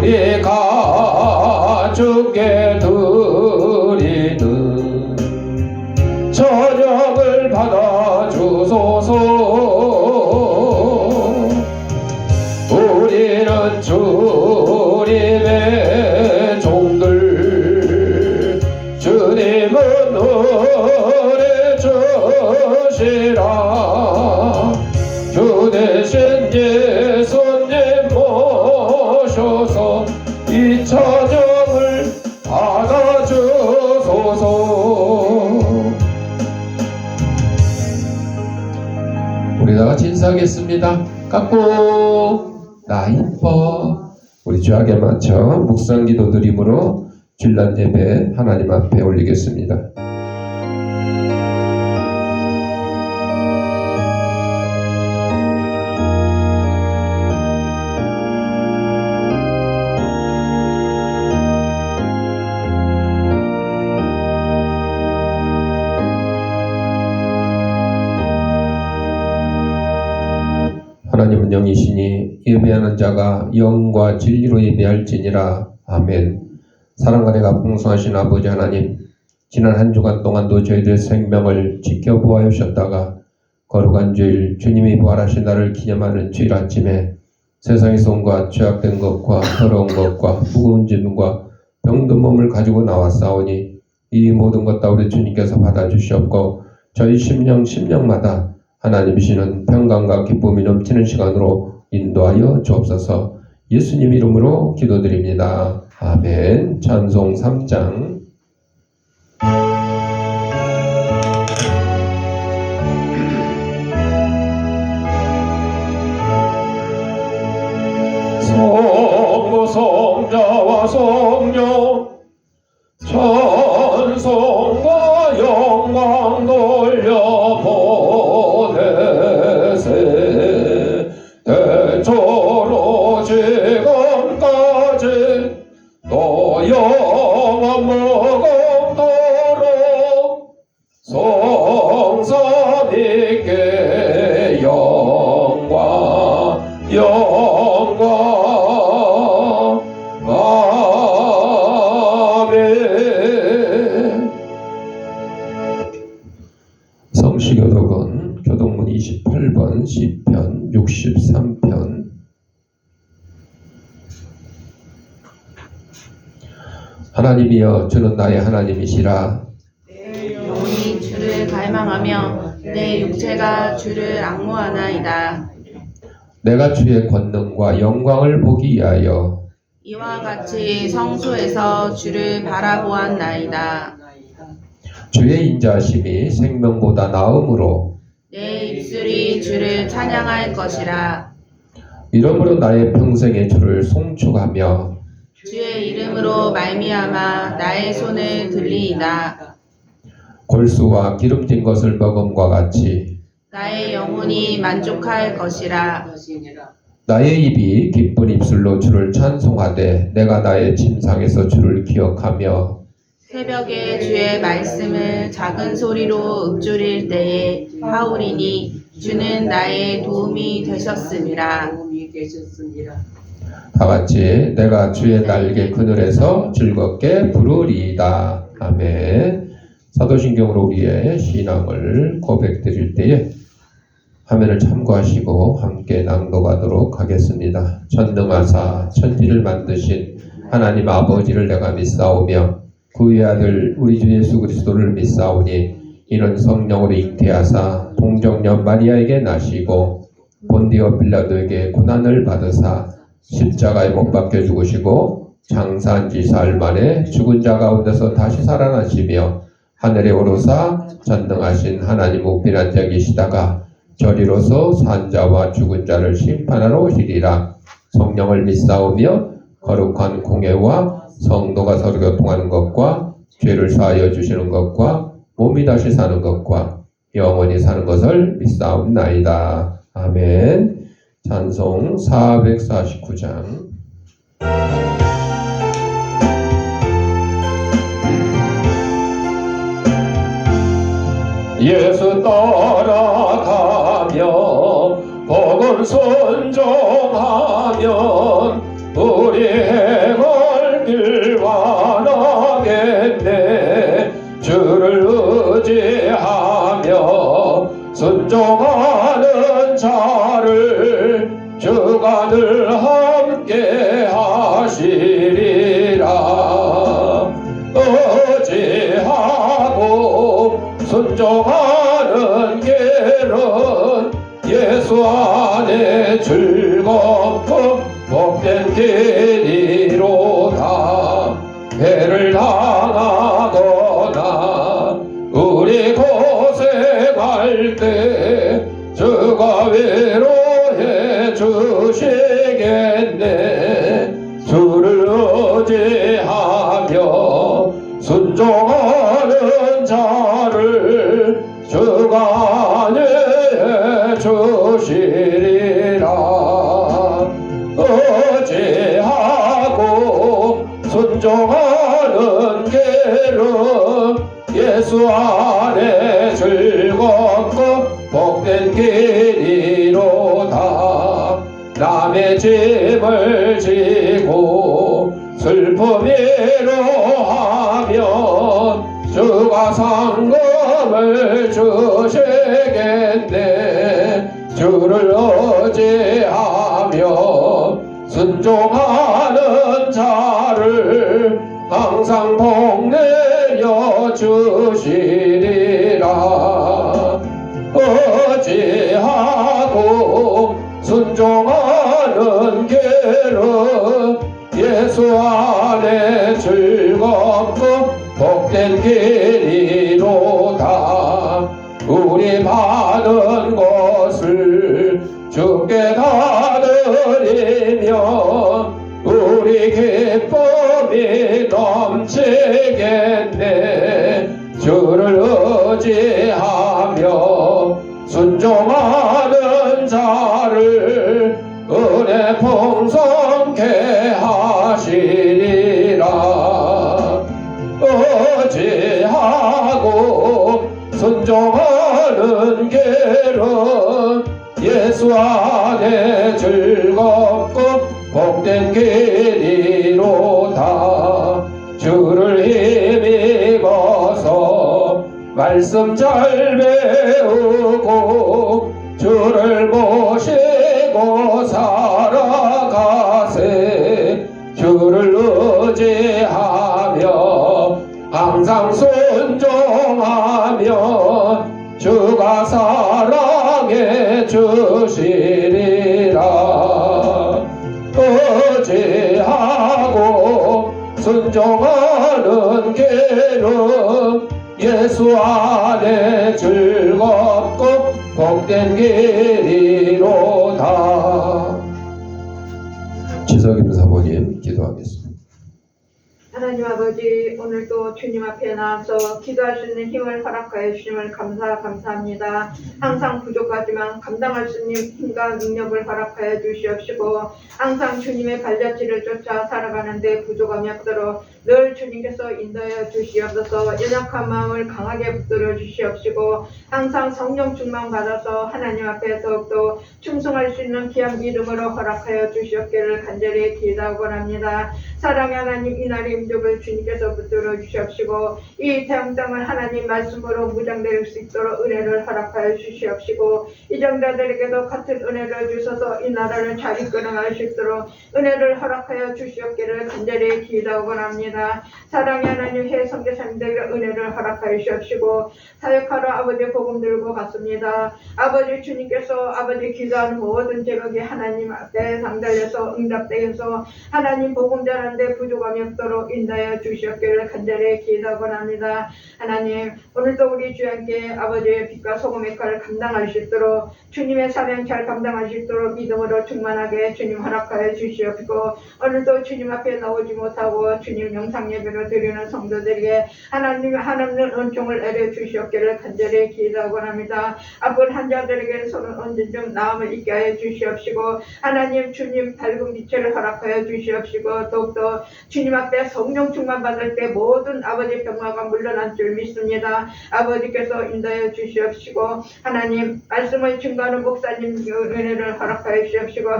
우리 가족께 드리는 저녁을 받아주소서. 우리는 주님의 종들, 주님은 은혜 주시라. 주 대신 예수님 모셔서 이 찬양을 받아주소서. 우리 다 같이 인사하겠습니다. 깎고 나 이뻐. 우리 주약에 맞춰 묵상 기도 드림으로 주일날 예배 하나님 앞에 올리겠습니다. 하나님은 영이시니 예배하는 자가 영과 진리로 예배할지니라. 아멘. 사랑과 내가 풍성하신 아버지 하나님, 지난 한 주간 동안도 저희들의 생명을 지켜보아 오셨다가 거룩한 주일 주님이 부활하신 날을 기념하는 주일 아침에 세상에서 온갖 죄악된 것과 더러운 것과 무거운 짐과 병든 몸을 가지고 나왔사오니 이 모든 것 다 우리 주님께서 받아주시옵고 저희 심령마다 하나님이시는 평강과 기쁨이 넘치는 시간으로 인도하여 주옵소서. 예수님 이름으로 기도드립니다. 아멘. 찬송 3장. 성부 성자와 성령 찬송과 영광 돌려보내세. 대초로 지금까지 또 영원 무궁토록 성삼위께 영광 아멘. 성시교독은 교독문 28번, 시편 63편. 하나님이여 주는 나의 하나님이시라. 내 영혼이 주를 갈망하며 내 육체가 주를 앙모하나이다. 내가 주의 권능과 영광을 보기 위하여 이와 같이 성소에서 주를 바라보았나이다. 주의 인자하심이 생명보다 나음으로 내 입술이 주를 찬양할 것이라. 이러므로 나의 평생에 주를 송축하며 주의 이름으로 말미암아 나의 손을 들리이다. 골수와 기름진 것을 먹음과 같이 나의 영혼이 만족할 것이라. 나의 입이 기쁜 입술로 주를 찬송하되 내가 나의 침상에서 주를 기억하며 새벽에 주의 말씀을 작은 소리로 읊조릴 때에 하오리니 주는 나의 도움이 되셨음이라. 다같이 내가 주의 날개 그늘에서 즐겁게 부르리이다. 아멘. 사도신경으로 우리의 신앙을 고백드릴 때에 화면을 참고하시고 함께 낭독하도록 하겠습니다. 전능하사 천지를 만드신 하나님 아버지를 내가 믿사오며 그의 아들 우리 주 예수 그리스도를 믿사오니 이는 성령으로 잉태하사 동정녀 마리아에게 나시고 본디오 빌라도에게 고난을 받으사 십자가에 못 박혀 죽으시고 장사한 지 사흘 만에 죽은 자 가운데서 다시 살아나시며 하늘에 오르사 전능하신 하나님 우편한 자 계시다가 저리로서 산자와 죽은 자를 심판하러 오시리라. 성령을 믿사오며 거룩한 공예와 성도가 서로 교통하는 것과 죄를 사하여 주시는 것과 몸이 다시 사는 것과 영원히 사는 것을 믿사옵나이다. 아멘. 찬송 449장. 예수 따라가며 복을 순종하면 우리의 하시리라. 의지하고 순종하는 길은 예수 안에 즐겁고 복된 길이로다. 해를 당하거나 우리 고생할 때 주가 위로해 주시겠네. 주를 의지하며 순종하는 자를 주가 안위해 주시리라. 의지하고 순종하는 길은 예수 안에 즐겁고 복된 길이로다. 남의 짐을 지고 슬픔이로 하면 주가 상급을 주시겠네. 주를 의지하며 순종하는 자를 항상 복내려 주시리라. 의지하고 순종하는 길은 예수 안에 즐겁고 복된 길이로다. 우리 받은 것을 주께 다 드리며 우리 기쁨이 넘치겠네. 주를 의지하며 순종하는 자를 은혜 풍성케 하시리라. 의지하고 순종하는 길은 예수 안에 즐겁고 복된 길이로다. 주를 힘입어서 말씀 잘 배우고 주를 모시고 살아가세. 주를 의지하며 항상 순종하며 주가 사랑해 주시리라. 의지하고 순종하는 길은 예수 안에 즐겁고 복된 길이로다. 지석임 사모님 기도하겠습니다. 하나님 아버지, 오늘도 주님 앞에 나와서 기도할 수 있는 힘을 허락하여 주심을 감사합니다. 항상 부족하지만 감당할 수 있는 힘과 능력을 허락하여 주시옵시고 항상 주님의 발자취를 쫓아 살아가는데 부족함이 없도록 늘 주님께서 인도하여 주시옵소서. 연약한 마음을 강하게 붙들어 주시옵시고 항상 성령 충만 받아서 하나님 앞에 더욱더 충성할 수 있는 귀한 믿음으로 허락하여 주시옵기를 간절히 기도하고 합니다. 사랑의 하나님, 이날의 임종을 주님께서 붙들어 주시옵시고 이 태양 땅을 하나님 말씀으로 무장될 수 있도록 은혜를 허락하여 주시옵시고 이정자들에게도 같은 은혜를 주셔서 이 나라를 잘 이끌어갈 수 있도록 은혜를 허락하여 주시옵기를 간절히 기도하고 합니다. 사랑의 하나님, 해 선교사님들에게 은혜를 허락하여 주시옵시고 사역하러 아버지 복음 들고 갔습니다. 아버지 주님께서 아버지 기도하는 모든 제목이 하나님 앞에 상달려서 응답되어서 하나님 복음 전하는데 부족함이 없도록 인도하여 주시옵기를 간절히 기도하고 합니다. 하나님, 오늘도 우리 주님께 아버지의 빛과 소금의 역할을 감당할 수 있도록 주님의 사명 잘 감당할 수 있도록 믿음으로 충만하게 주님 허락하여 주시옵시고 오늘도 주님 앞에 나오지 못하고 주님 영상 예배를 드리는 성도들에게 하나님의 은총을 내려 주시옵기를 간절히 기도하고 합니다. 아픈 환자들에게 손을 언제쯤 나음을 있게 하여 주시옵시고 하나님 주님 밝은 빛을 허락하여 주시옵시고 더욱더 주님 앞에 성령 충만 받을 때 모든 아버지 병화가 물러날 줄 믿습니다. 아버지께서 인도하여 주시옵시고 하나님 말씀을 증거하는 목사님 은혜를 허락하여 주시옵시고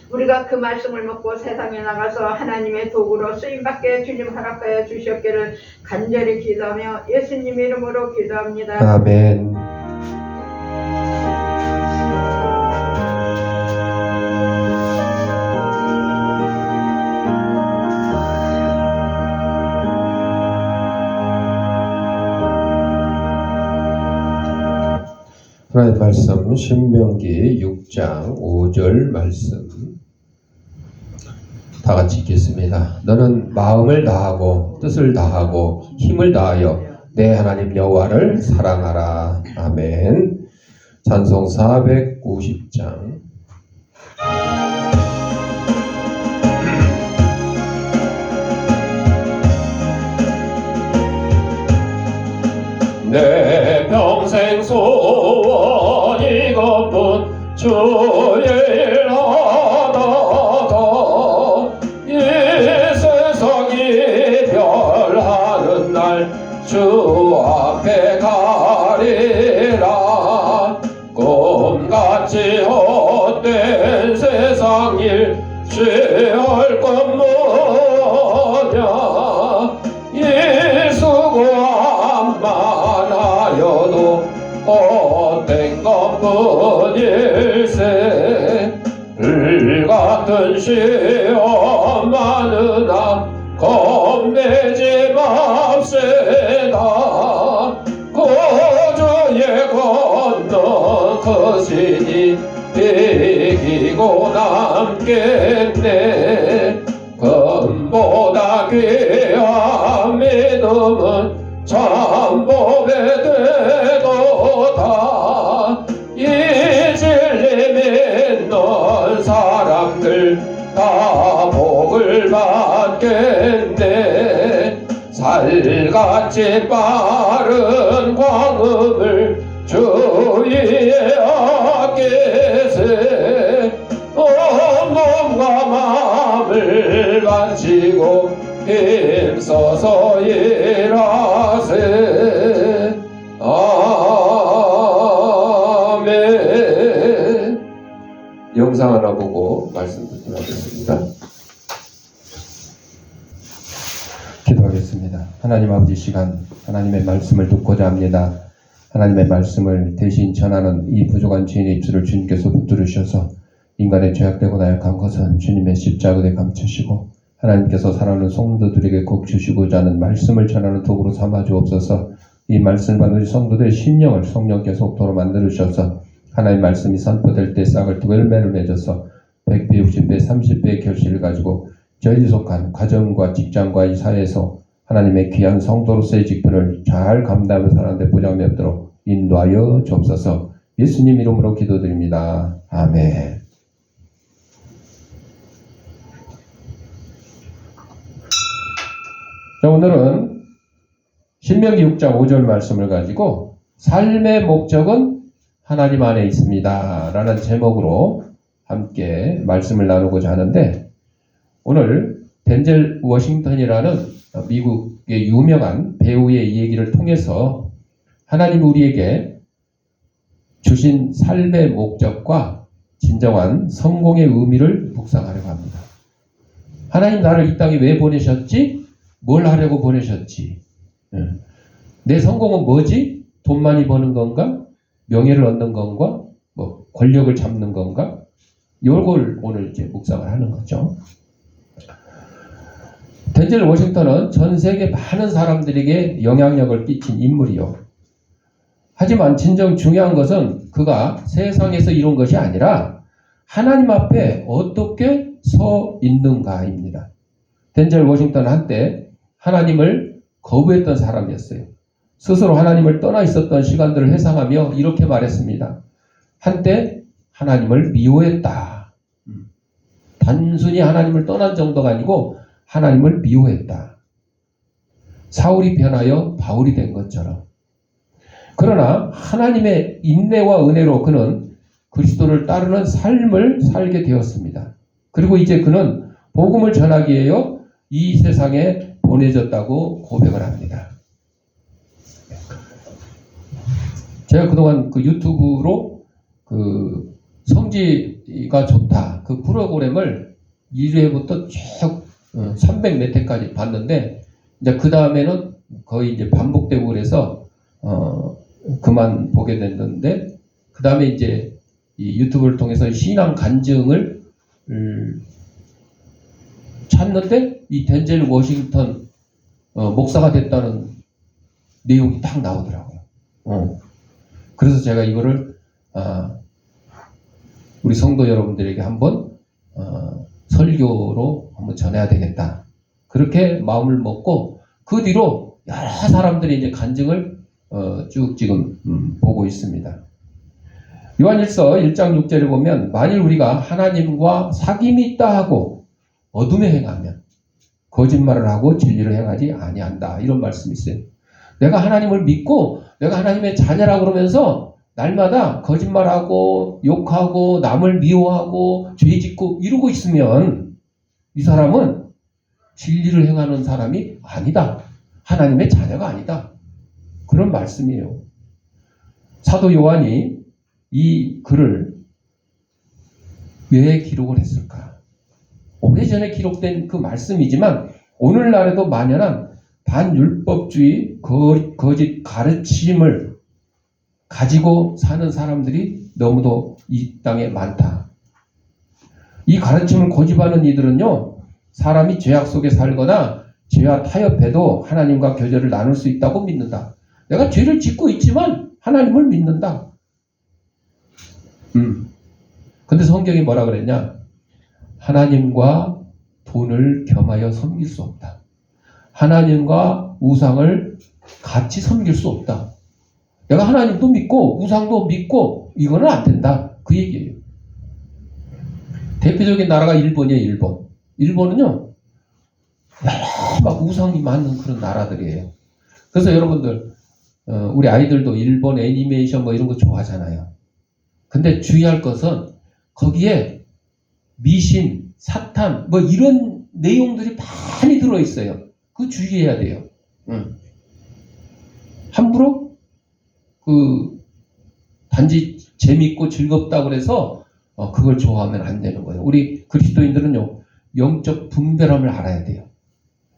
우리가 그 말씀을 먹고 세상에 나가서 하나님의 도구로 쓰임받게 주님 허락하여 주시옵기를 간절히 기도하며 예수님 이름으로 기도합니다. 아멘. 하나님 말씀 신명기 6장 5절 말씀 다 같이 읽겠습니다. 너는 마음을 다하고 뜻을 다하고 힘을 다하여 내 하나님 여호와를 사랑하라. 아멘. 찬송 450장. 내 평생 소원 이것뿐 주의 일 하다가 이 세상이 별하는 날 주 앞에 가리라. 꿈같이 헛된 세상 일 취할 것 뭐냐. 이 수고함 많아여도 헛된 것뿐일세. 불같은 시험 많으나 겁내지 맙시다. 구주의 건너 그 신이 이기고 남겠네. 금보다 귀한 믿음은 참복에 되도다. 이 진리 믿는 사람들 다 복을 받겠네. 살같이 빠른 광음을 주위에 아끼세. 몸과 마음을 바치고 힘써서 일하세. 아멘. 영상 하나 보고 말씀 듣도록 하겠습니다. 기도하겠습니다. 하나님 아버지, 시간 하나님의 말씀을 듣고자 합니다. 하나님의 말씀을 대신 전하는 이 부족한 죄인의 입술을 주님께서 붙들으셔서 인간의 죄악되고 나약한 것은 주님의 십자가에 감추시고 하나님께서 사랑하는 성도들에게 꼭 주시고자 하는 말씀을 전하는 도구로 삼아 주옵소서. 이 말씀을 받는 성도들의 심령을 성령께서 옥토로 만들으셔서 하나님의 말씀이 선포될 때 싹을 두 열매를 맺어서 100배, 60배, 30배의 결실을 가지고 저희 속한 가정과 직장과 이 사회에서 하나님의 귀한 성도로서의 직분을 잘 감당하며 살아가는 데 보장이 없도록 인도하여 주옵소서. 예수님 이름으로 기도드립니다. 아멘. 자, 오늘은 신명기 6장 5절 말씀을 가지고 삶의 목적은 하나님 안에 있습니다 라는 제목으로 함께 말씀을 나누고자 하는데, 오늘 덴젤 워싱턴이라는 미국의 유명한 배우의 이 얘기를 통해서 하나님 우리에게 주신 삶의 목적과 진정한 성공의 의미를 묵상하려고 합니다. 하나님 나를 이 땅에 왜 보내셨지? 뭘 하려고 보내셨지? 내 성공은 뭐지? 돈 많이 버는 건가? 명예를 얻는 건가? 뭐 권력을 잡는 건가? 이걸 오늘 이제 묵상을 하는 거죠. 덴젤 워싱턴은 전 세계 많은 사람들에게 영향력을 끼친 인물이요. 하지만 진정 중요한 것은 그가 세상에서 이룬 것이 아니라 하나님 앞에 어떻게 서 있는가입니다. 덴젤 워싱턴은 한때 하나님을 거부했던 사람이었어요. 스스로 하나님을 떠나 있었던 시간들을 회상하며 이렇게 말했습니다. 한때 하나님을 미워했다. 단순히 하나님을 떠난 정도가 아니고 하나님을 미워했다. 사울이 변하여 바울이 된 것처럼. 그러나 하나님의 인내와 은혜로 그는 그리스도를 따르는 삶을 살게 되었습니다. 그리고 이제 그는 복음을 전하기 위하여 이 세상에 보내졌다고 고백을 합니다. 제가 그동안 그 유튜브로 그 성지가 좋다 그 프로그램을 1회부터 쭉 300 몇 회까지 봤는데, 이제 그 다음에는 거의 이제 반복되고 그래서 그만 보게 됐는데, 그 다음에 이제 이 유튜브를 통해서 신앙 간증을 찾는데 이 덴젤 워싱턴 목사가 됐다는 내용이 딱 나오더라고요. 그래서 제가 이거를 우리 성도 여러분들에게 한번 설교로 한번 전해야 되겠다. 그렇게 마음을 먹고 그 뒤로 여러 사람들이 이제 간증을 쭉 지금 보고 있습니다. 요한일서 1장 6절에 보면 만일 우리가 하나님과 사귐이 있다 하고 어둠에 행하면 거짓말을 하고 진리를 행하지 아니한다. 이런 말씀이 있어요. 내가 하나님을 믿고 내가 하나님의 자녀라고 그러면서 날마다 거짓말하고 욕하고 남을 미워하고 죄짓고 이러고 있으면 이 사람은 진리를 행하는 사람이 아니다. 하나님의 자녀가 아니다. 그런 말씀이에요. 사도 요한이 이 글을 왜 기록을 했을까? 오래전에 기록된 그 말씀이지만 오늘날에도 만연한 반율법주의 거짓 가르침을 가지고 사는 사람들이 너무도 이 땅에 많다. 이 가르침을 고집하는 이들은요, 사람이 죄악 속에 살거나 죄와 타협해도 하나님과 교제를 나눌 수 있다고 믿는다. 내가 죄를 짓고 있지만 하나님을 믿는다. 근데 성경이 뭐라 그랬냐? 하나님과 돈을 겸하여 섬길 수 없다. 하나님과 우상을 같이 섬길 수 없다. 내가 하나님도 믿고 우상도 믿고 이거는 안 된다. 그 얘기예요. 대표적인 나라가 일본이에요. 일본. 일본은요, 여러 막 우상이 많은 그런 나라들이에요. 그래서 여러분들 우리 아이들도 일본 애니메이션 뭐 이런 거 좋아하잖아요. 근데 주의할 것은 거기에 미신, 사탄 뭐 이런 내용들이 많이 들어있어요. 그거 주의해야 돼요. 함부로 단지 재밌고 즐겁다고 그래서 그걸 좋아하면 안 되는 거예요. 우리 그리스도인들은요, 영적 분별함을 알아야 돼요.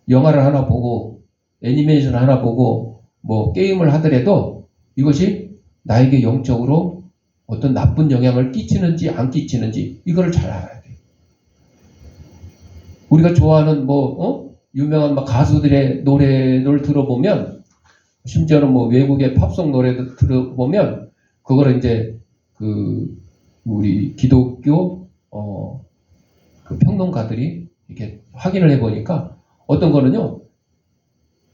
영화를 하나 보고 애니메이션 하나 보고 뭐 게임을 하더라도 이것이 나에게 영적으로 어떤 나쁜 영향을 끼치는지 안 끼치는지 이거를 잘 알아야 돼요. 우리가 좋아하는 유명한 가수들의 노래를 들어보면, 심지어는 외국의 팝송 노래도 들어보면 그거를 이제 우리 기독교 평론가들이 이렇게 확인을 해보니까 어떤 거는요,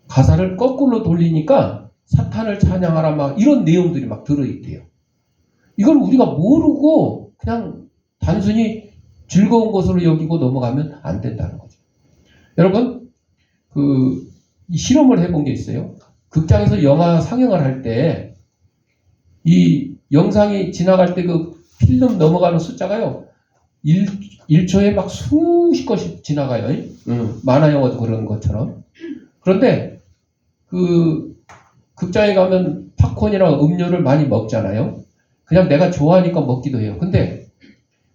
가사를 거꾸로 돌리니까 사탄을 찬양하라 막 이런 내용들이 막 들어있대요. 이걸 우리가 모르고 그냥 단순히 즐거운 것으로 여기고 넘어가면 안 된다는 거죠. 여러분, 이 실험을 해본 게 있어요. 극장에서 영화 상영을 할 때 이 영상이 지나갈 때 그 필름 넘어가는 숫자가요, 1초에 막 수십 것이 지나가요. 만화 영화도 그런 것처럼. 그런데 극장에 가면 팝콘이나 음료를 많이 먹잖아요. 그냥 내가 좋아하니까 먹기도 해요. 근데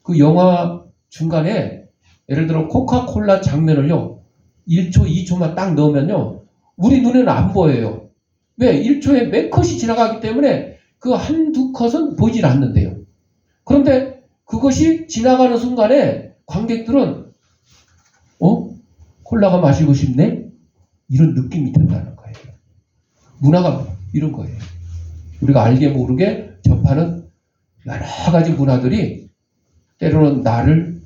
그 영화 중간에 예를 들어 코카콜라 장면을요, 1초, 2초만 딱 넣으면요, 우리 눈에는 안 보여요. 왜? 1초에 몇 컷이 지나가기 때문에 그 한두 컷은 보이질 않는데요. 그런데 그것이 지나가는 순간에 관객들은 콜라가 마시고 싶네? 이런 느낌이 든다는 거예요. 문화가 이런 거예요. 우리가 알게 모르게 접하는 여러 가지 문화들이 때로는 나를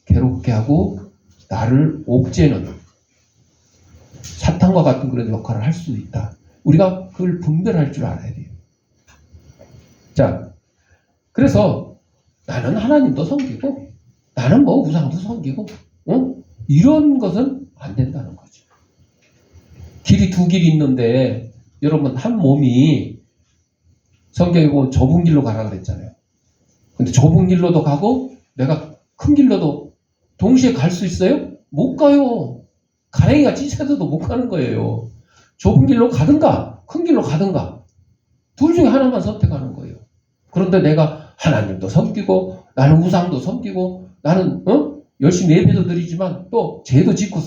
괴롭게 하고 나를 옥죄는 사탄과 같은 그런 역할을 할 수도 있다. 우리가 그걸 분별할 줄 알아야 돼요. 자, 그래서 나는 하나님도 섬기고 나는 우상도 섬기고 이런 것은 안 된다는 거죠. 길이 두 길이 있는데 여러분, 한 몸이 성경에 보면 좁은 길로 가라 그랬잖아요. 근데 좁은 길로도 가고 내가 큰 길로도 동시에 갈 수 있어요? 못 가요. 가랭이가 찢어져도 못 가는 거예요. 좁은 길로 가든가 큰 길로 가든가 둘 중에 하나만 선택하는 거예요. 그런데 내가 하나님도 섬기고 나는 우상도 섬기고 나는 열심히 예배도 드리지만 또 죄도 짓고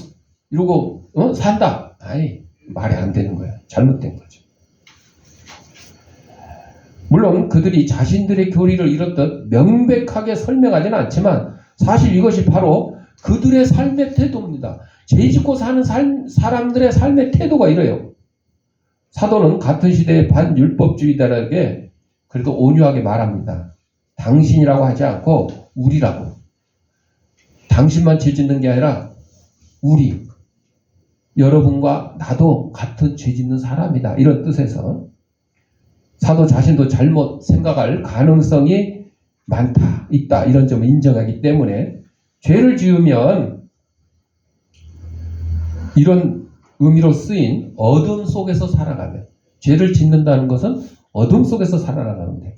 이러고 산다. 아이, 말이 안 되는 거야. 잘못된 거죠. 물론 그들이 자신들의 교리를 이렇듯 명백하게 설명하지는 않지만 사실 이것이 바로 그들의 삶의 태도입니다. 죄 짓고 사는 사람들의 삶의 태도가 이래요. 사도는 같은 시대의 반율법주의자들에게 그래도 온유하게 말합니다. 당신이라고 하지 않고 우리라고. 당신만 죄 짓는 게 아니라 우리, 여러분과 나도 같은 죄 짓는 사람이다. 이런 뜻에서 사도 자신도 잘못 생각할 가능성이 많다, 있다. 이런 점을 인정하기 때문에 죄를 지으면 이런 의미로 쓰인 어둠 속에서 살아가면, 죄를 짓는다는 것은 어둠 속에서 살아나가는데,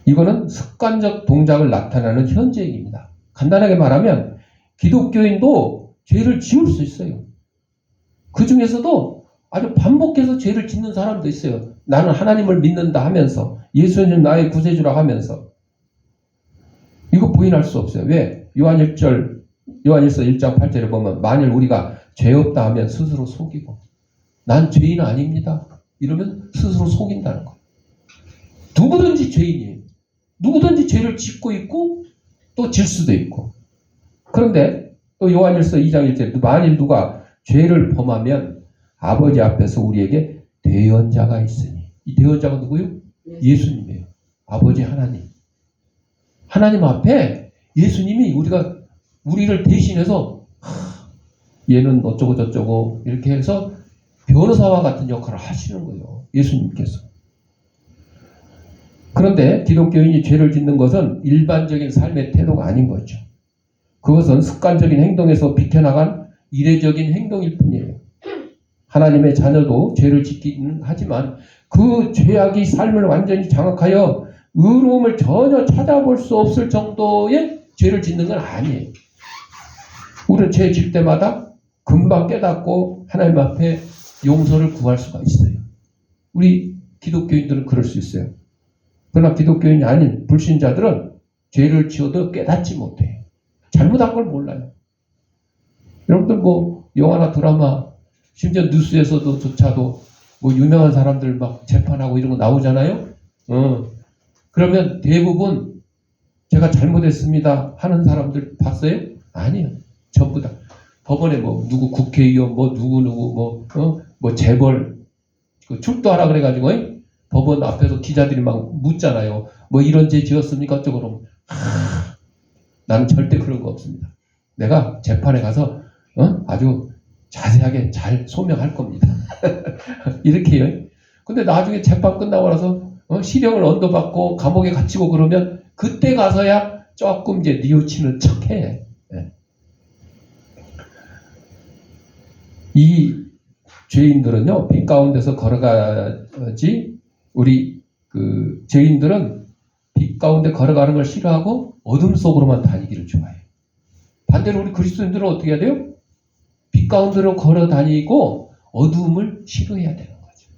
이거는 습관적 동작을 나타내는 현재입니다. 간단하게 말하면 기독교인도 죄를 지을 수 있어요. 그 중에서도 아주 반복해서 죄를 짓는 사람도 있어요. 나는 하나님을 믿는다 하면서, 예수님 나의 구세주라고 하면서. 이거 부인할 수 없어요. 왜? 요한일서 1장 8절에 보면 만일 우리가 죄 없다 하면 스스로 속이고, 난 죄인 아닙니다 이러면 스스로 속인다는 거. 누구든지 죄인이에요. 누구든지 죄를 짓고 있고 또 질 수도 있고. 그런데 또 요한일서 2장 1절에 만일 누가 죄를 범하면 아버지 앞에서 우리에게 대언자가 있으니. 이 대언자가 누구요? 예수님이에요. 아버지 하나님. 하나님 앞에 예수님이 우리를 대신해서 얘는 어쩌고 저쩌고 이렇게 해서 변호사와 같은 역할을 하시는 거예요. 예수님께서. 그런데 기독교인이 죄를 짓는 것은 일반적인 삶의 태도가 아닌 거죠. 그것은 습관적인 행동에서 비켜나간 이례적인 행동일 뿐이에요. 하나님의 자녀도 죄를 짓기는 하지만 그 죄악이 삶을 완전히 장악하여 의로움을 전혀 찾아볼 수 없을 정도의 죄를 짓는 건 아니에요. 우리는 죄 질 때마다 금방 깨닫고 하나님 앞에 용서를 구할 수가 있어요. 우리 기독교인들은 그럴 수 있어요. 그러나 기독교인이 아닌 불신자들은 죄를 지어도 깨닫지 못해요. 잘못한 걸 몰라요. 여러분들 뭐 영화나 드라마, 심지어 뉴스에서도 조차도 뭐 유명한 사람들 막 재판하고 이런 거 나오잖아요. 그러면 대부분 제가 잘못했습니다 하는 사람들 봤어요? 아니에요. 전부 다 법원에 뭐 누구 국회의원 뭐 누구 뭐 재벌 출두하라 그래가지고 법원 앞에서 기자들이 막 묻잖아요. 뭐 이런 죄 지었습니까? 어쩌고. 나는 절대 그런 거 없습니다. 내가 재판에 가서 아주 자세하게 잘 소명할 겁니다. 이렇게요. 근데 나중에 재판 끝나고 나서 실형을 언도받고 감옥에 갇히고 그러면 그때 가서야 조금 이제 뉘우치는 척해. 예. 이 죄인들은요, 빛 가운데서 걸어가지, 우리 죄인들은 빛 가운데 걸어가는 걸 싫어하고 어둠 속으로만 다니기를 좋아해요. 반대로 우리 그리스도인들은 어떻게 해야 돼요? 빛 가운데로 걸어 다니고 어둠을 싫어해야 되는 거죠.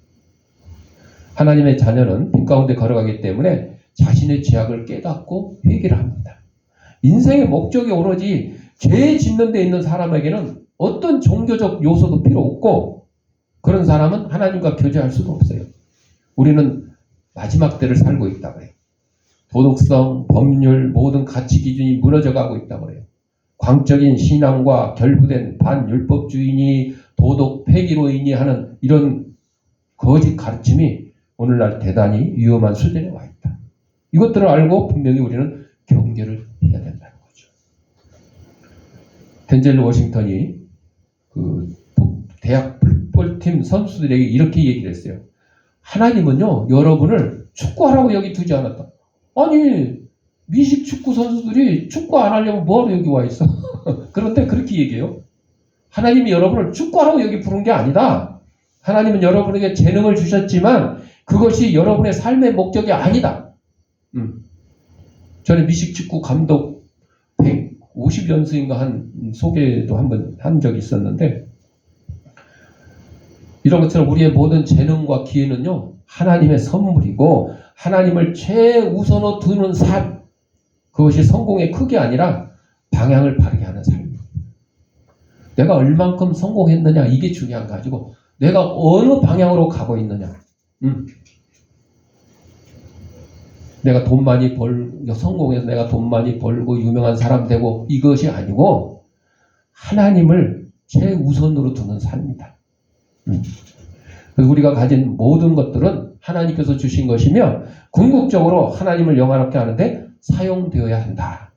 하나님의 자녀는 빛 가운데 걸어가기 때문에 자신의 죄악을 깨닫고 회개를 합니다. 인생의 목적이 오로지 죄 짓는 데 있는 사람에게는 어떤 종교적 요소도 필요 없고, 그런 사람은 하나님과 교제할 수도 없어요. 우리는 마지막 때를 살고 있다고 해요. 도덕성, 법률, 모든 가치 기준이 무너져가고 있다고 해요. 광적인 신앙과 결부된 반율법주의니 도덕 폐기로이니 하는 이런 거짓 가르침이 오늘날 대단히 위험한 수준에 와 있다. 이것들을 알고 분명히 우리는 경계를 해야 된다는 거죠. 덴젤 워싱턴이 대학 풋볼팀 선수들에게 이렇게 얘기를 했어요. 하나님은요, 여러분을 축구하라고 여기 두지 않았다. 아니, 미식 축구 선수들이 축구 안 하려면 뭐하러 여기 와 있어? 그런데 그렇게 얘기해요. 하나님이 여러분을 축구하라고 여기 부른 게 아니다. 하나님은 여러분에게 재능을 주셨지만 그것이 여러분의 삶의 목적이 아니다. 전에 미식 축구 감독 150연승인가 한 소개도 한번 한 적이 있었는데, 이런 것처럼 우리의 모든 재능과 기회는요, 하나님의 선물이고 하나님을 최우선으로 두는 삶, 그것이 성공의 크기 아니라 방향을 바르게 하는 삶입니다. 내가 얼만큼 성공했느냐, 이게 중요한 가지고 내가 어느 방향으로 가고 있느냐. 내가 돈 많이 성공해서 내가 돈 많이 벌고 유명한 사람 되고 이것이 아니고 하나님을 최우선으로 두는 삶이다. 그래서 우리가 가진 모든 것들은 하나님께서 주신 것이며 궁극적으로 하나님을 영화롭게 하는데 사용되어야 한다.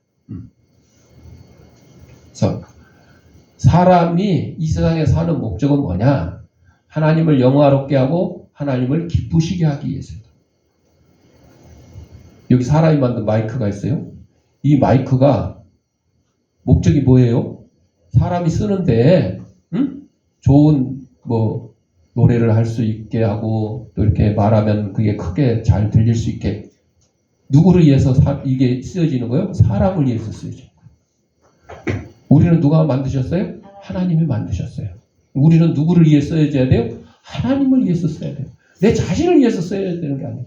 그래서 사람이 이 세상에 사는 목적은 뭐냐? 하나님을 영화롭게 하고 하나님을 기쁘시게 하기 위해서다. 여기 사람이 만든 마이크가 있어요. 이 마이크가 목적이 뭐예요? 사람이 쓰는데 좋은 뭐 노래를 할 수 있게 하고 또 이렇게 말하면 그게 크게 잘 들릴 수 있게 누구를 위해서 이게 쓰여지는 거예요? 사람을 위해서 쓰여지는 거예요. 우리는 누가 만드셨어요? 하나님이 만드셨어요. 우리는 누구를 위해 써야져야 돼요? 하나님을 위해서 써야 돼요. 내 자신을 위해서 써야 되는 게 아니에요.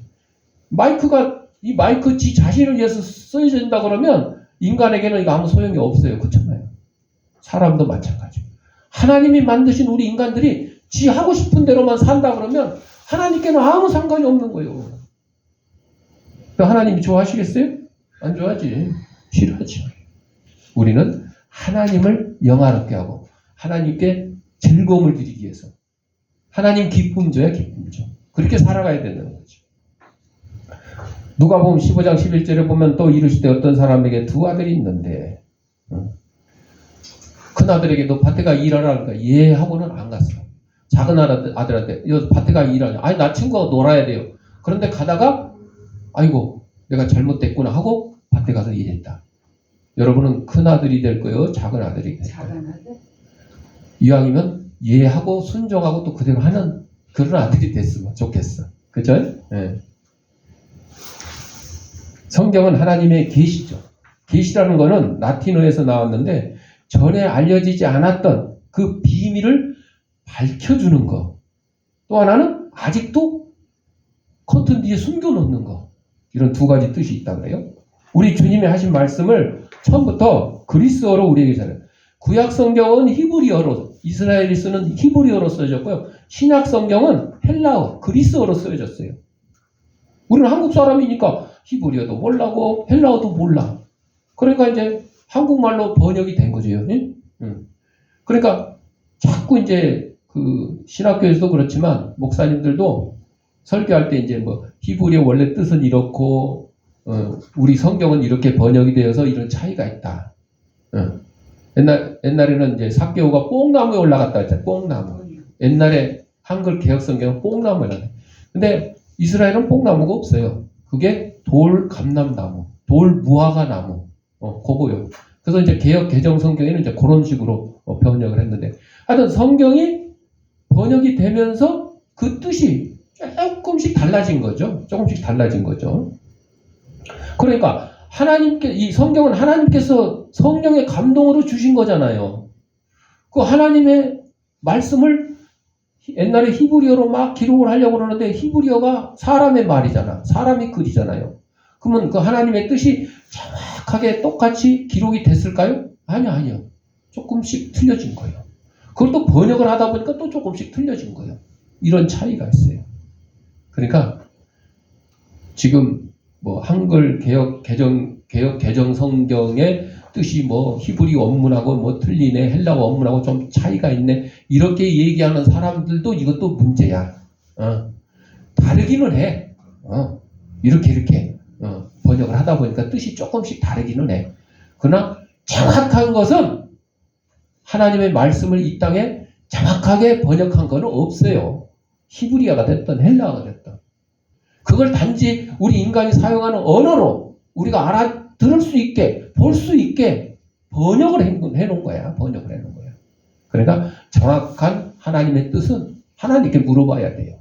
이 마이크 지 자신을 위해서 써야 된다 그러면 인간에게는 이거 아무 소용이 없어요. 그렇잖아요. 사람도 마찬가지예요. 하나님이 만드신 우리 인간들이 지 하고 싶은 대로만 산다 그러면 하나님께는 아무 상관이 없는 거예요. 하나님이 좋아하시겠어요? 안 좋아하지. 싫어하지. 우리는 하나님을 영화롭게 하고 하나님께 즐거움을 드리기 위해서 하나님 기쁨 줘야 기쁨 줘. 그렇게 살아가야 되는 거지. 누가복음 15장 11절에 보면 또 이르시되 어떤 사람에게 두 아들이 있는데 큰 아들에게 너 밭에 가 일하라 그러니까 예 하고는 안 갔어. 작은 아들한테 너 밭에 가 일하냐. 아니 나 친구하고 놀아야 돼요. 그런데 가다가 아이고 내가 잘못됐구나 하고 밭에 가서 일했다. 여러분은 큰 아들이 될 거예요? 작은 아들이 될 거예요? 이왕이면 예 하고 순종하고 또 그대로 하는 그런 아들이 됐으면 좋겠어. 그죠? 네. 성경은 하나님의 계시죠. 계시라는 거는 라틴어에서 나왔는데 전에 알려지지 않았던 그 비밀을 밝혀주는 거. 또 하나는 아직도 커튼 뒤에 숨겨놓는 거. 이런 두 가지 뜻이 있다 그래요. 우리 주님이 하신 말씀을 처음부터 그리스어로 우리에게 전해요. 구약 성경은 히브리어로 이스라엘이 쓰는 히브리어로 써졌고요. 신약 성경은 헬라어, 그리스어로 쓰여졌어요. 우리는 한국 사람이니까 히브리어도 몰라고 헬라어도 몰라. 그러니까 이제 한국말로 번역이 된 거죠. 그러니까 자꾸 이제 그 신학교에서도 그렇지만 목사님들도 설교할 때 이제 뭐 히브리어 원래 뜻은 이렇고 우리 성경은 이렇게 번역이 되어서 이런 차이가 있다. 옛날에는 이제 삭개오가 뽕나무에 올라갔다 했잖아요. 뽕나무. 옛날에 한글 개혁 성경은 뽕나무에 올라갔다. 근데 이스라엘은 뽕나무가 없어요. 그게 돌 감람나무, 돌 무화과 나무, 그거요. 그래서 이제 개혁 개정 성경에는 이제 그런 식으로 번역을 했는데, 하여튼 성경이 번역이 되면서 그 뜻이 조금씩 달라진 거죠. 조금씩 달라진 거죠. 그러니까 이 성경은 하나님께서 성령의 감동으로 주신 거잖아요. 그 하나님의 말씀을 옛날에 히브리어로 막 기록을 하려고 그러는데 히브리어가 사람의 말이잖아. 사람이 글이잖아요. 그러면 그 하나님의 뜻이 정확하게 똑같이 기록이 됐을까요? 아니요. 조금씩 틀려진 거예요. 그걸 또 번역을 하다 보니까 또 조금씩 틀려진 거예요. 이런 차이가 있어요. 그러니까 지금 뭐 한글 개혁 개정 성경의 뜻이 뭐 히브리 원문하고 뭐 틀리네, 헬라어 원문하고 좀 차이가 있네, 이렇게 얘기하는 사람들도 이것도 문제야. 다르기는 해. 이렇게 번역을 하다 보니까 뜻이 조금씩 다르기는 해. 그러나 정확한 것은 하나님의 말씀을 이 땅에 정확하게 번역한 건 없어요. 히브리어가 됐든 헬라어가 됐든. 그걸 단지 우리 인간이 사용하는 언어로 우리가 알아들을 수 있게, 볼 수 있게 번역을 해놓은 거야. 번역을 해놓은 거야. 그러니까 정확한 하나님의 뜻은 하나님께 물어봐야 돼요.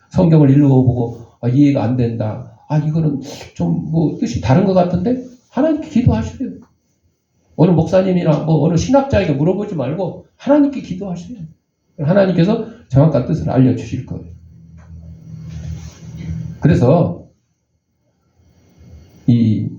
성경을 읽어보고 이해가 안 된다. 이거는 좀 뭐 뜻이 다른 것 같은데 하나님께 기도하셔요. 어느 목사님이나 뭐 어느 신학자에게 물어보지 말고 하나님께 기도하셔요. 하나님께서 정확한 뜻을 알려주실 거예요. 그래서 이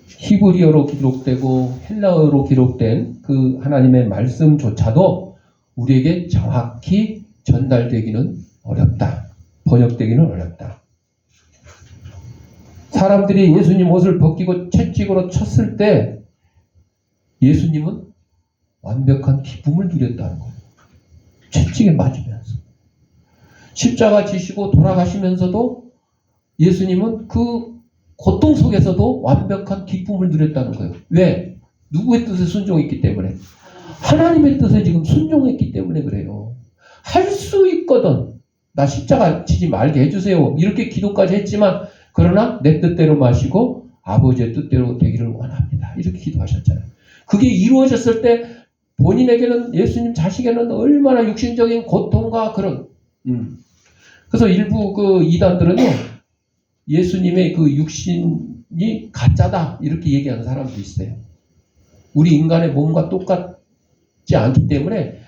히브리어로 기록되고 헬라어로 기록된 그 하나님의 말씀조차도 우리에게 정확히 전달되기는 어렵다. 번역되기는 어렵다. 사람들이 예수님 옷을 벗기고 채찍으로 쳤을 때 예수님은 완벽한 기쁨을 누렸다는 거예요. 채찍에 맞으면서 십자가 지시고 돌아가시면서도 예수님은 그 고통 속에서도 완벽한 기쁨을 누렸다는 거예요. 왜? 누구의 뜻에 순종했기 때문에. 하나님의 뜻에 지금 순종했기 때문에 그래요. 할 수 있거든. 나 십자가 지지 말게 해주세요. 이렇게 기도까지 했지만 그러나 내 뜻대로 마시고 아버지의 뜻대로 되기를 원합니다. 이렇게 기도하셨잖아요. 그게 이루어졌을 때 본인에게는 예수님 자식에게는 얼마나 육신적인 고통과 그런 그래서 일부 그 이단들은요 예수님의 그 육신이 가짜다 이렇게 얘기하는 사람도 있어요. 우리 인간의 몸과 똑같지 않기 때문에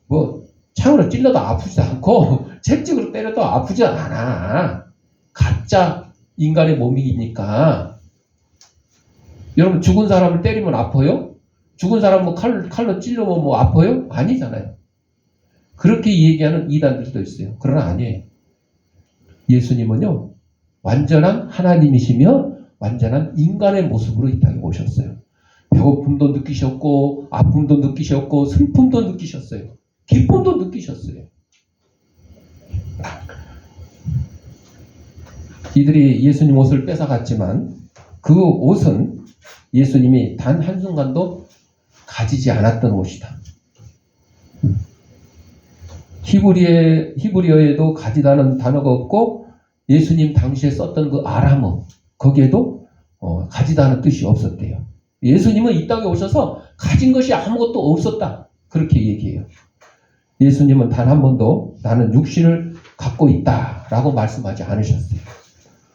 뭐 창으로 찔러도 아프지 않고 채찍으로 때려도 아프지 않아. 가짜 인간의 몸이니까. 여러분 죽은 사람을 때리면 아파요? 죽은 사람 뭐 칼로 찔러면 뭐 아파요? 아니잖아요. 그렇게 얘기하는 이단들도 있어요. 그러나 아니에요. 예수님은요 완전한 하나님이시며 완전한 인간의 모습으로 이 땅에 오셨어요. 배고픔도 느끼셨고 아픔도 느끼셨고 슬픔도 느끼셨어요. 기쁨도 느끼셨어요. 이들이 예수님 옷을 뺏어갔지만 그 옷은 예수님이 단 한순간도 가지지 않았던 옷이다. 히브리어에도 가지다는 단어가 없고 예수님 당시에 썼던 그 아람어 거기에도 가지다는 뜻이 없었대요. 예수님은 이 땅에 오셔서 가진 것이 아무것도 없었다. 그렇게 얘기해요. 예수님은 단 한 번도 나는 육신을 갖고 있다라고 말씀하지 않으셨어요.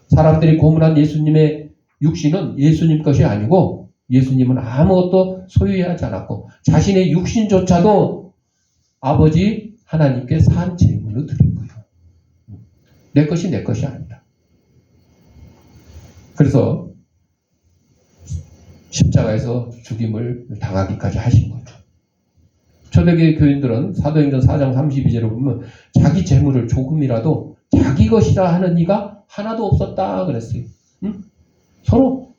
사람들이 고문한 예수님의 육신은 예수님 것이 아니고 예수님은 아무것도 소유하지 않았고 자신의 육신조차도 아버지 하나님께 산 제물로 드린 거예요. 내 것이 내 것이 아니다. 그래서 십자가에서 죽임을 당하기까지 하신 거죠. 초대교회 교인들은 사도행전 4장 32절을 보면 자기 재물을 조금이라도 자기 것이라 하는 이가 하나도 없었다 그랬어요. 응? 서로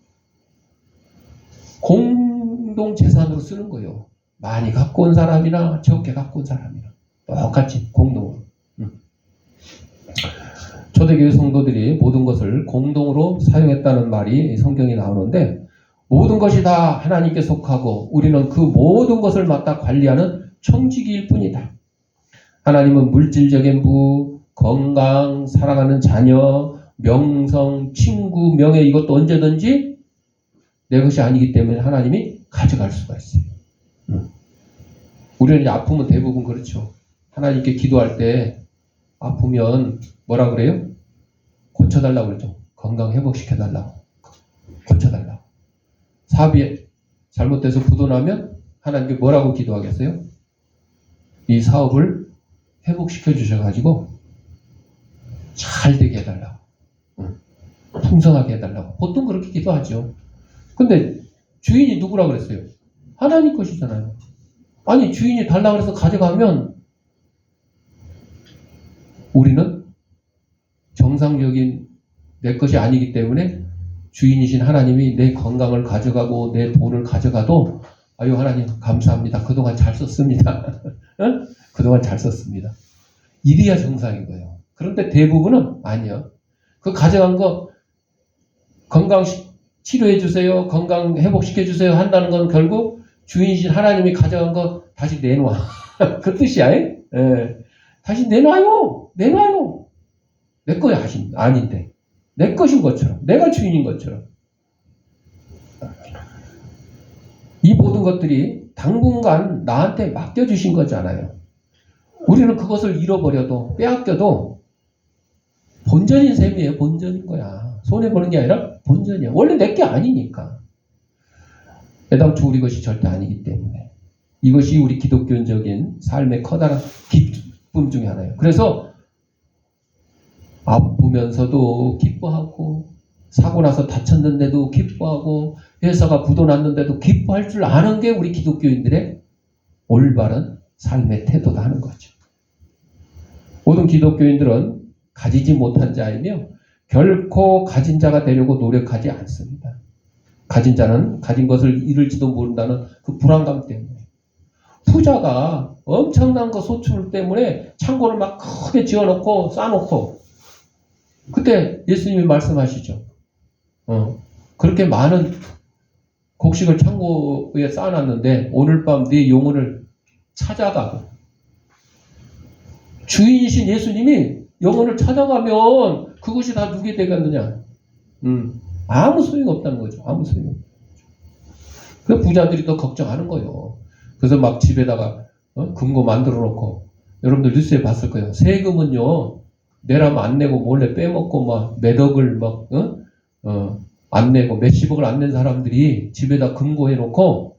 공동 재산으로 쓰는 거예요. 많이 갖고 온 사람이나 적게 갖고 온 사람이나 똑같이 공동으로. 초대교회 성도들이 모든 것을 공동으로 사용했다는 말이 성경에 나오는데 모든 것이 다 하나님께 속하고 우리는 그 모든 것을 맡아 관리하는 청지기일 뿐이다. 하나님은 물질적인 부, 건강, 사랑하는 자녀, 명성, 친구, 명예 이것도 언제든지 내 것이 아니기 때문에 하나님이 가져갈 수가 있어요. 우리는 이제 아프면 대부분 그렇죠. 하나님께 기도할 때 아프면 뭐라 그래요? 고쳐달라고 그러죠. 건강 회복시켜달라고. 고쳐달라고. 사업이 잘못돼서 부도나면 하나님께 뭐라고 기도하겠어요? 이 사업을 회복시켜 주셔가지고 잘 되게 해달라고. 풍성하게 해달라고. 보통 그렇게 기도하죠. 근데 주인이 누구라 그랬어요? 하나님 것이잖아요. 아니 주인이 달라고 해서 가져가면 우리는 정상적인 내 것이 아니기 때문에 주인이신 하나님이 내 건강을 가져가고 내 돈을 가져가도 아유 하나님 감사합니다. 그동안 잘 썼습니다. 그동안 잘 썼습니다. 이래야 정상인 거예요. 그런데 대부분은 아니요. 그 가져간 거 건강 치료해 주세요. 건강 회복시켜 주세요. 한다는 건 결국 주인이신 하나님이 가져간 거 다시 내놔. 그 뜻이야. 예. 다시 내놔요. 내놔요. 내 거야 아닌데. 내 것인 것처럼. 내가 주인인 것처럼. 이 모든 것들이 당분간 나한테 맡겨주신 거잖아요. 우리는 그것을 잃어버려도 빼앗겨도 본전인 셈이에요. 본전인 거야. 손해보는 게 아니라 본전이야. 원래 내 게 아니니까. 애당초 우리 것이 절대 아니기 때문에. 이것이 우리 기독교적인 삶의 커다란 기쁨 중에 하나예요. 그래서 아프면서도 기뻐하고 사고 나서 다쳤는데도 기뻐하고 회사가 부도났는데도 기뻐할 줄 아는 게 우리 기독교인들의 올바른 삶의 태도다 하는 거죠. 모든 기독교인들은 가지지 못한 자이며 결코 가진 자가 되려고 노력하지 않습니다. 가진 자는 가진 것을 잃을지도 모른다는 그 불안감 때문에 부자가 엄청난 그 소출 때문에 창고를 막 크게 지어놓고 쌓아놓고 그때 예수님이 말씀하시죠. 그렇게 많은 곡식을 창고에 쌓아놨는데 오늘 밤 네 영혼을 찾아가고 주인이신 예수님이 영혼을 찾아가면 그것이 다 누게 되겠느냐? 아무 소용이 없다는 거죠. 아무 소용이 없죠. 그 부자들이 더 걱정하는 거예요. 그래서 막 집에다가 금고 만들어 놓고 여러분들 뉴스에 봤을 거예요. 세금은요 내라면 안 내고 몰래 빼먹고 막 몇 억을 막 안 내고 몇십억을 안 낸 사람들이 집에다 금고해 놓고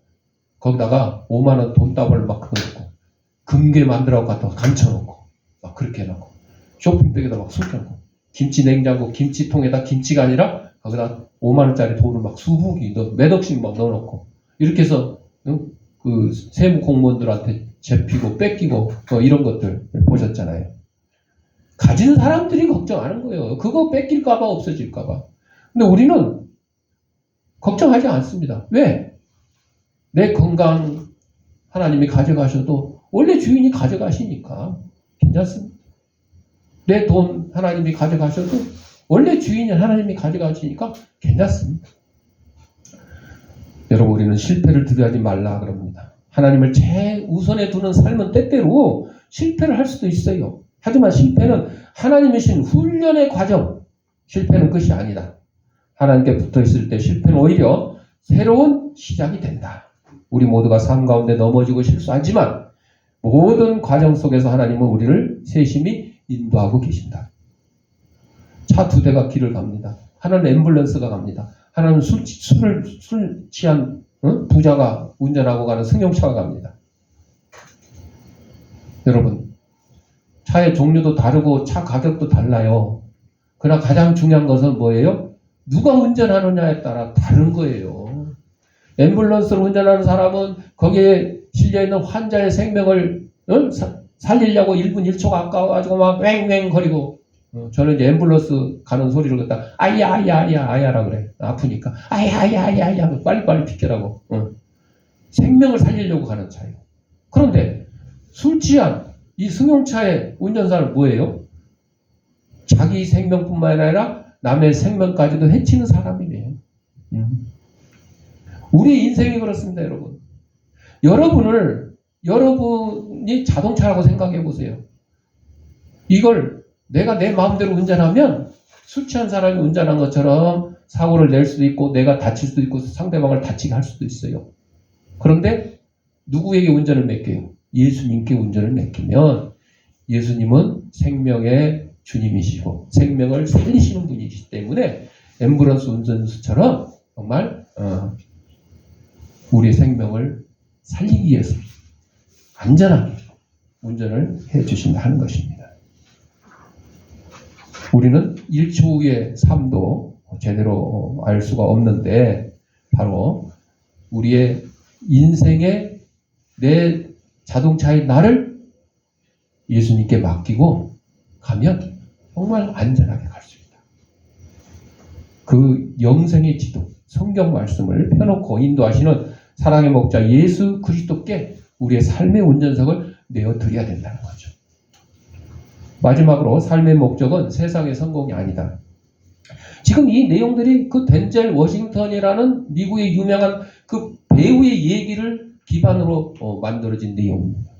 거기다가 5만 원 돈다발을 막 넣고 금괴 만들어 갖다 감춰놓고 막 그렇게 해놓고 쇼핑백에다 막 숨겨놓고 김치 냉장고 김치통에다 김치가 아니라 거기다 5만 원짜리 돈을 막 수북이 몇 억씩 막 넣어놓고 이렇게 해서 그 세무 공무원들한테 잡히고 뺏기고 이런 것들 보셨잖아요. 가진 사람들이 걱정하는 거예요. 그거 뺏길까봐 없어질까봐. 근데 우리는 걱정하지 않습니다. 왜? 내 건강 하나님이 가져가셔도 원래 주인이 가져가시니까 괜찮습니다. 내 돈 하나님이 가져가셔도 원래 주인이 하나님이 가져가시니까 괜찮습니다. 여러분 우리는 실패를 두려워하지 말라 그럽니다. 하나님을 최우선에 두는 삶은 때때로 실패를 할 수도 있어요. 하지만 실패는 하나님이신 훈련의 과정, 실패는 끝이 아니다. 하나님께 붙어있을 때 실패는 오히려 새로운 시작이 된다. 우리 모두가 삶 가운데 넘어지고 실수하지만 모든 과정 속에서 하나님은 우리를 세심히 인도하고 계신다. 차 2대가 길을 갑니다. 하나는 앰뷸런스가 갑니다. 하나는 술 취한 부자가 운전하고 가는 승용차가 갑니다. 여러분 차의 종류도 다르고 차 가격도 달라요. 그러나 가장 중요한 것은 뭐예요? 누가 운전하느냐에 따라 다른 거예요. 앰뷸런스를 운전하는 사람은 거기에 실려있는 환자의 생명을 살리려고 1분 1초가 아까워가지고 막 왱왱 거리고 저는 이제 앰뷸런스 가는 소리를 갖다 아야라고 그래. 아프니까 아야 빨리빨리 비켜라고. 생명을 살리려고 가는 차예요. 그런데 술 취한 이 승용차의 운전사는 뭐예요? 자기 생명뿐만 아니라 남의 생명까지도 해치는 사람이네요. 우리 인생이 그렇습니다, 여러분. 여러분이 자동차라고 생각해 보세요. 이걸 내가 내 마음대로 운전하면 술 취한 사람이 운전한 것처럼 사고를 낼 수도 있고 내가 다칠 수도 있고 상대방을 다치게 할 수도 있어요. 그런데 누구에게 운전을 맡겨요? 예수님께 운전을 맡기면 예수님은 생명의 주님이시고 생명을 살리시는 분이시기 때문에 앰뷸런스 운전수처럼 정말 우리의 생명을 살리기 위해서 안전하게 운전을 해주신다 하는 것입니다. 우리는 1초 후의 삶도 제대로 알 수가 없는데 바로 우리의 인생의 내 자동차의 나를 예수님께 맡기고 가면 정말 안전하게 갈 수 있다. 그 영생의 지도, 성경 말씀을 펴놓고 인도하시는 사랑의 목자 예수 그리스도께 우리의 삶의 운전석을 내어드려야 된다는 거죠. 마지막으로 삶의 목적은 세상의 성공이 아니다. 지금 이 내용들이 그 덴젤 워싱턴이라는 미국의 유명한 그 배우의 얘기를 기반으로 만들어진 내용입니다.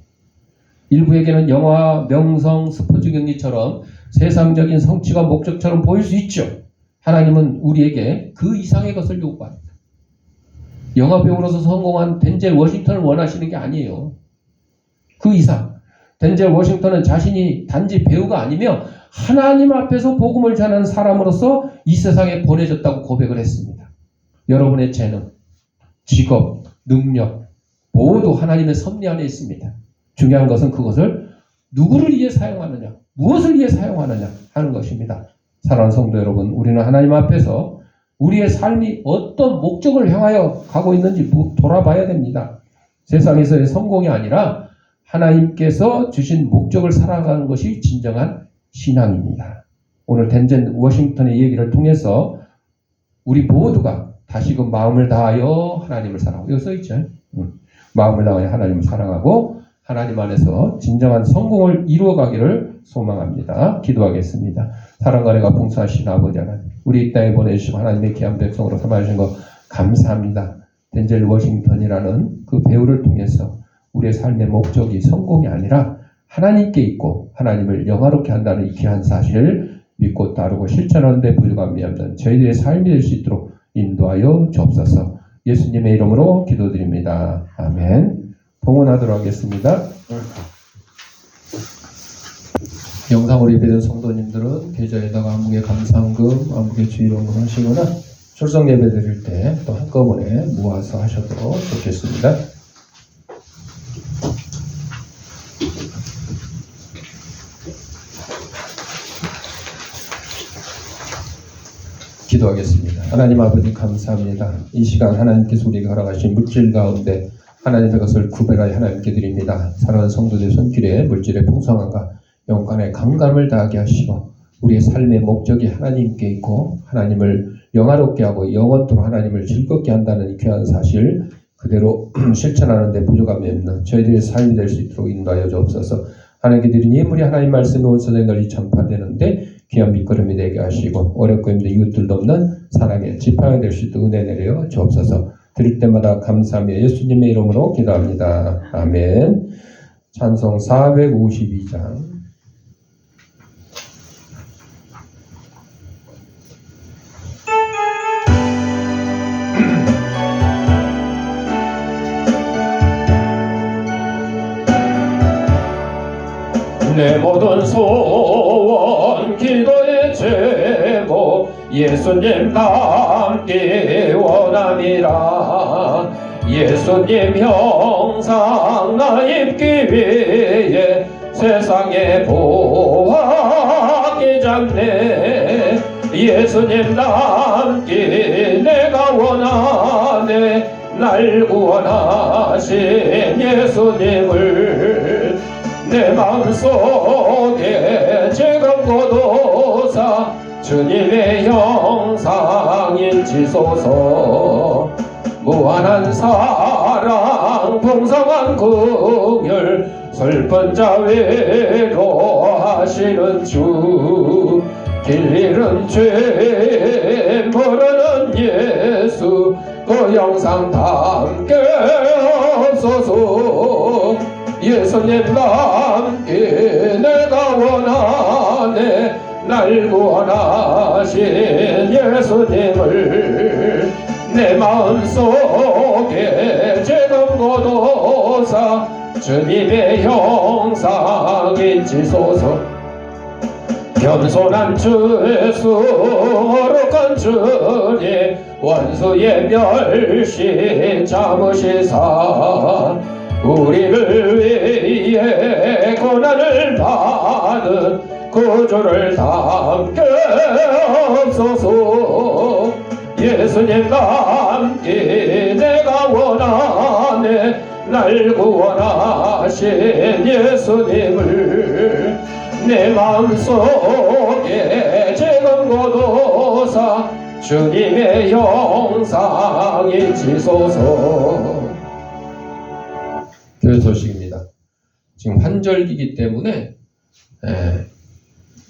일부에게는 영화, 명성, 스포츠 경기처럼 세상적인 성취가 목적처럼 보일 수 있죠. 하나님은 우리에게 그 이상의 것을 요구합니다. 영화 배우로서 성공한 덴젤 워싱턴을 원하시는 게 아니에요. 그 이상. 덴젤 워싱턴은 자신이 단지 배우가 아니며 하나님 앞에서 복음을 전하는 사람으로서 이 세상에 보내졌다고 고백을 했습니다. 여러분의 재능, 직업, 능력 모두 하나님의 섭리 안에 있습니다. 중요한 것은 그것을 누구를 위해 사용하느냐, 무엇을 위해 사용하느냐 하는 것입니다. 사랑하는 성도 여러분, 우리는 하나님 앞에서 우리의 삶이 어떤 목적을 향하여 가고 있는지 돌아봐야 됩니다. 세상에서의 성공이 아니라 하나님께서 주신 목적을 살아가는 것이 진정한 신앙입니다. 오늘 덴젤 워싱턴의 얘기를 통해서 우리 모두가 다시금 마음을 다하여 하나님을 사랑하고 여기 써있죠. 마음을 다하여 하나님을 사랑하고 하나님 안에서 진정한 성공을 이루어가기를 소망합니다. 기도하겠습니다. 사랑과 은혜가 풍성하신 아버지 하나님, 우리 이 땅에 보내주시고 하나님의 귀한 백성으로 삼아주신 것 감사합니다. 덴젤 워싱턴이라는 그 배우를 통해서 우리의 삶의 목적이 성공이 아니라 하나님께 있고 하나님을 영화롭게 한다는 이 귀한 사실을 믿고 따르고 실천하는 데 부족함이 없는 저희들의 삶이 될 수 있도록 인도하여 주옵소서. 예수님의 이름으로 기도드립니다. 아멘. 봉헌하도록 하겠습니다. 영상으로 예배된 성도님들은 계좌에다가 안목의 감사헌금, 안목의 주일헌금 하시거나 출석 예배 드릴 때 또 한꺼번에 모아서 하셔도 좋겠습니다. 기도하겠습니다. 하나님 아버지 감사합니다. 이 시간 하나님께서 우리에게 허락하신 물질 가운데 하나님의 것을 구별하여 하나님께 드립니다. 사랑하는 성도들 손길에 물질의 풍성함과 영광의 감감을 다하게 하시고 우리의 삶의 목적이 하나님께 있고 하나님을 영화롭게 하고 영원토록 하나님을 즐겁게 한다는 이 귀한 사실 그대로 실천하는 데 부족함이 없는 저희들의 삶이 될 수 있도록 인도하여 주옵소서. 하나님께 드린 예물이 하나님 말씀의 온선에 널리 전파되는데 귀한 밑거름이 되게 하시고 어렵고 힘든 이웃들도 없는 사랑의 지팡이 될 수 있도록 은혜 내려 주옵소서. 드릴 때마다 감사하며 예수님의 이름으로 기도합니다. 아멘. 찬송 452장. 내 모든 소원 기도의 제목 예수님 닮기 원함이라. 예수님 형상 나 입기 위해 세상에 보았기 잡네. 예수님 닮기 내가 원하네. 날 구원하신 예수님을 내 마음속에 지금 고도사 주님의 형상 인치소서. 무한한 사랑 풍성한 긍휼 슬픈 자 위로하시는 주. 길 잃은 죄 모르는 예수 그 형상 담게 없소서. 예수님 닮기 내가 원하네. 날 구원하신 예수님을 내 마음속에 지금 고도사 주님의 형상 인치소서. 겸손한 주 예수 거룩한 주님 원수의 멸시 참으시사 우리를 위해 고난을 받은 구주를 담게 없소서. 예수님 닮기 내가 원하네. 날 구원하신 예수님을 내 마음속에 지금 고도사 주님의 형상 인치소서. 교회 소식입니다. 지금 환절기이기 때문에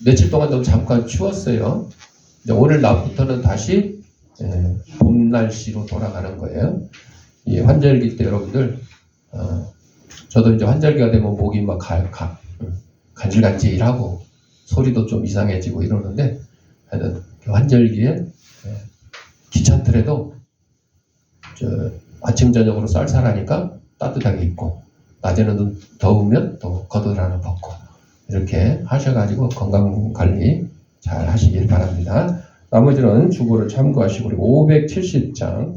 며칠 동안 좀 잠깐 추웠어요. 이제 오늘 낮부터는 다시 봄 날씨로 돌아가는 거예요. 이 환절기 때 여러분들 저도 이제 환절기가 되면 목이 막 간질간질하고 소리도 좀 이상해지고 이러는데 하여튼 환절기에 귀찮더라도 아침 저녁으로 쌀쌀하니까 따뜻하게 입고 낮에는 더우면 또 겉옷 하나 벗고 이렇게 하셔가지고 건강관리 잘 하시길 바랍니다. 나머지는 주보를 참고하시고 우리 570장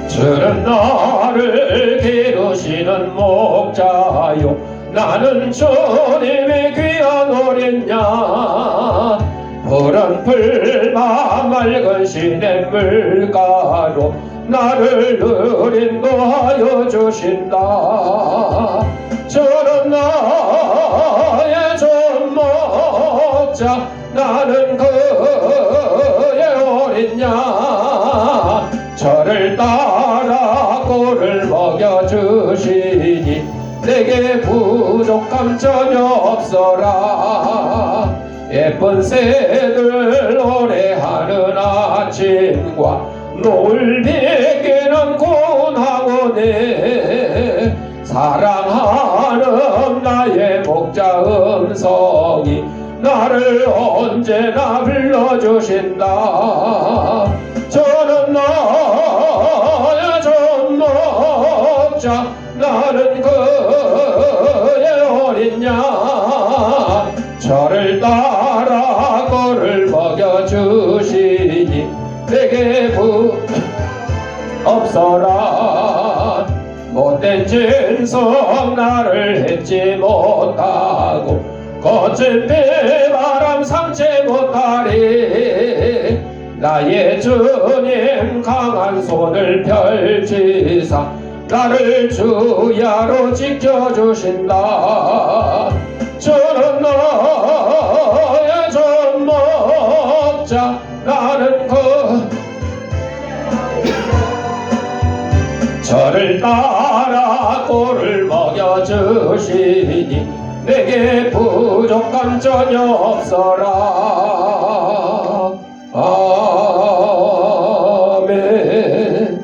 저는 나를 기르시는 목자요 나는 주님의 귀한 어린 양. 푸른 풀만 맑은 시냇물가로 나를 인도하여 주신다. 저는 나의 주 먹자 나는 그의 어린 양 저를 따라 꼴을 먹여주시니 내게 부족함 전혀 없어라. 예쁜 새들 노래하는 아침과 노을 비기는 고나오네 사랑하는 나의 목자 음성이 나를 언제나 불러주신다. 저는 나의 전 목자 나는 그의 어린 양 저를 따라 꼴을 먹여주시니 내게 없어라. 못된 진성 나를 잊지 못하고 거친 비바람 삼지 못하리. 나의 주님 강한 손을 펼치사 나를 주야로 지켜주신다. 저는 나의 전 목자 나는 저를 따라 꼴을 먹여주시니 내게 부족함 전혀 없어라. 아멘.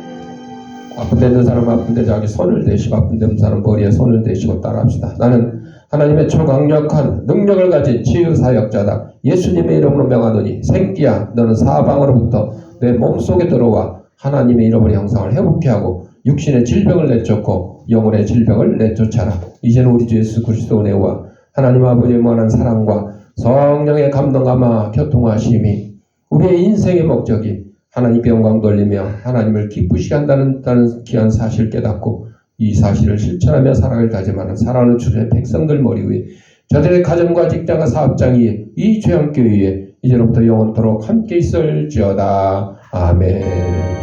아픈데 있는 사람 아픈데 자기 손을 대시고 아픈데 없는 사람 머리에 손을 대시고 따라합시다. 나는 하나님의 초강력한 능력을 가진 치유사역자다. 예수님의 이름으로 명하노니 생기야 너는 사방으로부터 내 몸속에 들어와 하나님의 잃어버린 형상을 회복케 하고 육신의 질병을 내쫓고 영혼의 질병을 내쫓아라. 이제는 우리 주 예수 그리스도 은혜와 하나님 아버지의 무한한 사랑과 성령의 감동감화 교통하심이 우리의 인생의 목적이 하나님께 영광 돌리며 하나님을 기쁘시게 한다는 귀한 사실을 깨닫고 이 사실을 실천하며 살아갈 다짐하는 사랑하는 주의 백성들 머리 위에 저들의 가정과 직장과 사업장 위에 이 죄함교회에 이제로부터 영원토록 함께 있을지어다. 아멘.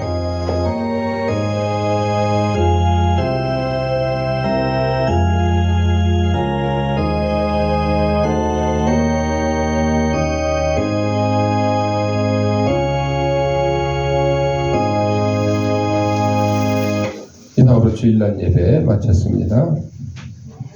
이상으로 주일날 예배 마쳤습니다.